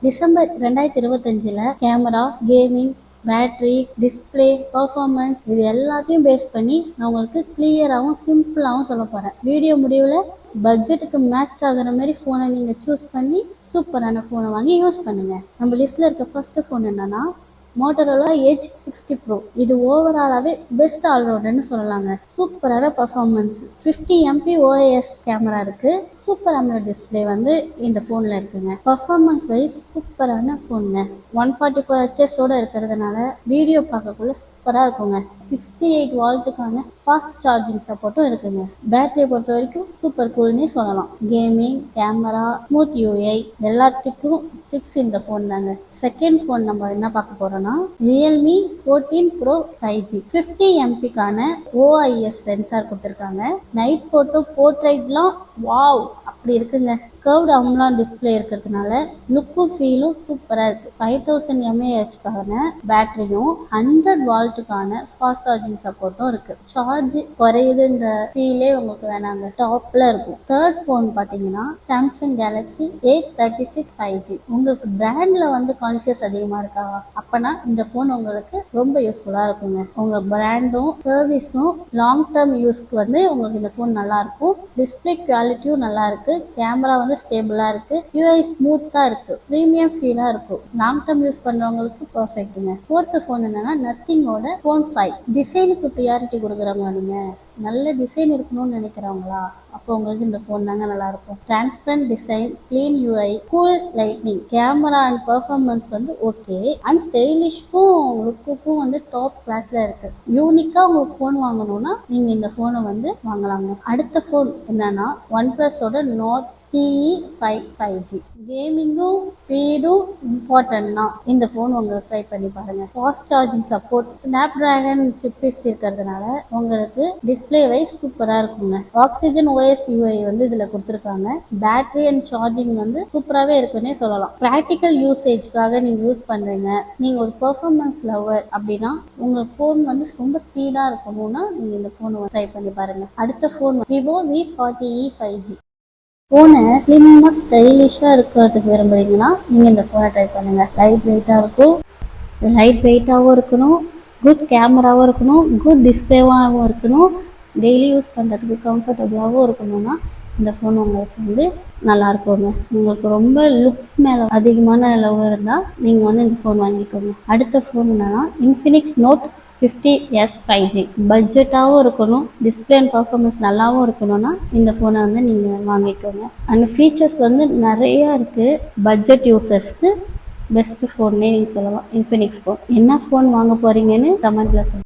December 2025 camera, gaming, battery, display, performance இது எல்லாத்தையும் base பண்ணி நான் உங்களுக்கு கிளியராகவும் சிம்பிளாகவும் சொல்ல போகிறேன். வீடியோ முடிவில் பட்ஜெட்டுக்கு மேட்ச் ஆகுற மாதிரி ஃபோனை நீங்கள் சூஸ் பண்ணி சூப்பரான ஃபோனை வாங்கி யூஸ் பண்ணுங்கள். நம்ம லிஸ்ட்டில் இருக்க ஃபர்ஸ்ட் ஃபோன் என்னன்னா மோட்டோரோலா Edge 60 Pro. இது ஓவராலாகவே பெஸ்ட் ஆல்ரவுண்டர்னு சொல்லலாங்க. சூப்பரான பர்ஃபார்மன்ஸ், 50 MP OIS கேமரா இருக்கு, சூப்பர் AMOLED டிஸ்பிளே வந்து இந்த ஃபோனில் இருக்குங்க. பர்ஃபார்மன்ஸ் வைஸ் சூப்பரான ஃபோனுங்க. 144 Hz இருக்கிறதுனால வீடியோ பார்க்கக்குள்ள சூப்பராக இருக்குங்க. 68 வால்ட்டுக்கான ஃபாஸ்ட் சார்ஜிங் சப்போர்ட்டும் இருக்குங்க. பேட்டரியை பொறுத்த வரைக்கும் சூப்பர் கூல்னே சொல்லலாம். கேமிங், கேமரா, ஸ்மூத் UI எல்லாத்துக்கும் ஃபிக்ஸ் இந்த ஃபோன் தாங்க. செகண்ட் ஃபோன் நம்ம என்ன பார்க்க போறோம்னா Realme 14 Pro 5G. 50 MPக்கான OIS sensor கொடுத்துருக்காங்க. நைட் ஃபோட்டோ போர்ட்ரைட்லாம் வாவ் அப்படி இருக்குங்க. கர்வ்டு AMOLED டிஸ்பிளே இருக்கிறதுனால லுக்கும் ஃபீலும் சூப்பராக இருக்கு. 5000 mAhக்கான பேட்டரியும் 100 வால்ட்டுக்கான ஃபாஸ்ட் சார்ஜிங் சப்போர்ட்டும் இருக்கு. சார்ஜ் குறையுதுன்ற ஃபீலே உங்களுக்கு வேணாங்க, டாப்ல இருக்கும். தேர்ட் ஃபோன் பார்த்தீங்கன்னா சாம்சங் கேலக்ஸி A36 5G. உங்களுக்கு பிராண்ட்ல வந்து கான்சியஸ் அதிகமா இருக்கா? அப்பனா இந்த ஃபோன் உங்களுக்கு ரொம்ப யூஸ்ஃபுல்லா இருக்குங்க. உங்க பிராண்டும் சர்வீஸும் லாங் டேர்ம் யூஸ்க்கு வந்து உங்களுக்கு இந்த ஃபோன் நல்லா இருக்கும். டிஸ்பிளே குவாலிட்டியும் நல்லா இருக்கு. கேமரா வந்து ஸ்டேபிளா இருக்கு. UI ஸ்மூத்தா இருக்கு. பிரீமியம் ஃபீலா இருக்கும். லாங் டேர்ம் யூஸ் பண்றவங்களுக்கு பெர்ஃபெக்ட்டுங்க. ஃபோர்த் ஃபோன் என்னன்னா நத்திங்கோட ஃபோன் 5. டிசைனுக்கு ப்ரியாரிட்டி கொடுக்குறவங்க நீங்க நல்ல டிசைன் இருக்கணும்னு நினைக்கிறவங்களா, அப்போ உங்களுக்கு இந்த ஃபோன் தாங்க நல்லா இருக்கும். Transparent design, clean UI, cool lightning, camera and performance வந்து ஓகே அண்ட் ஸ்டைலிஷ்க்கும் லுக்குக்கும் வந்து டாப் கிளாஸ்ல இருக்கு. யூனிக்கா உங்களுக்கு ஃபோன் வாங்கணும்னா நீங்க இந்த ஃபோனை வந்து வாங்கலாங்க. அடுத்த ஃபோன் என்னன்னா OnePlusோட Nord CE5 5G. கேமிங்கும் ஸ்பீடும் இம்பார்ட்டன்ட் தான். இந்த ஃபோன் உங்களுக்கு ட்ரை பண்ணி பாருங்க. Fast charging support, Snapdragon chips இருக்கிறதுனால உங்களுக்கு டிஸ்பிளே வைஸ் சூப்பரா இருக்குங்க. ஆக்சிஜன் OS UI வந்து இதுல கொடுத்துருக்காங்க. பேட்டரி அண்ட் சார்ஜிங் வந்து சூப்பராகவே இருக்குன்னே சொல்லலாம். ப்ராக்டிக்கல் யூசேஜ்க்காக நீங்க யூஸ் பண்றீங்க, நீங்க ஒரு பெர்ஃபார்மன்ஸ் லவர் அப்படின்னா உங்க ஃபோன் வந்து ரொம்ப ஸ்பீடா இருக்கணும்னா நீங்க இந்த ஃபோனை ட்ரை பண்ணி பாருங்க. அடுத்த ஃபோன் Vivo V40e 5G. ஃபோனை ஸ்லிம்மா ஸ்டைலிஷாக இருக்கிறதுக்கு விரும்புறீங்கன்னா நீங்கள் இந்த ஃபோனை ட்ரை பண்ணுங்கள். லைட் வெயிட்டாகவும் இருக்கணும், குட் கேமராவும் இருக்கணும், குட் டிஸ்பிளேவாகவும் இருக்கணும், டெய்லி யூஸ் பண்ணுறதுக்கு கம்ஃபர்டபுளாகவும் இருக்கணும்னா இந்த ஃபோன் உங்களுக்கு வந்து நல்லா இருக்குங்க. உங்களுக்கு ரொம்ப லுக்ஸ் மேலே அதிகமான லவ் இருந்தால் நீங்கள் வந்து இந்த ஃபோன் வாங்கிக்கோங்க. அடுத்த ஃபோன் என்னன்னா Infinix Note 50s 5G. பட்ஜெட்டாகவும் இருக்கணும், டிஸ்பிளே அண்ட் பர்ஃபார்மன்ஸ் நல்லாவும் இருக்கணும்னா இந்த ஃபோனை வந்து நீங்கள் வாங்கிக்கோங்க. அண்ட் ஃபீச்சர்ஸ் வந்து நிறையா இருக்குது. பட்ஜெட் யூசர்ஸ்க்கு பெஸ்ட் ஃபோன்னே நீங்கள் சொல்லலாம். Infinix phone. என்ன ஃபோன் வாங்க போகிறீங்கன்னு கமெண்ட்டில் சொல்லுங்கள்.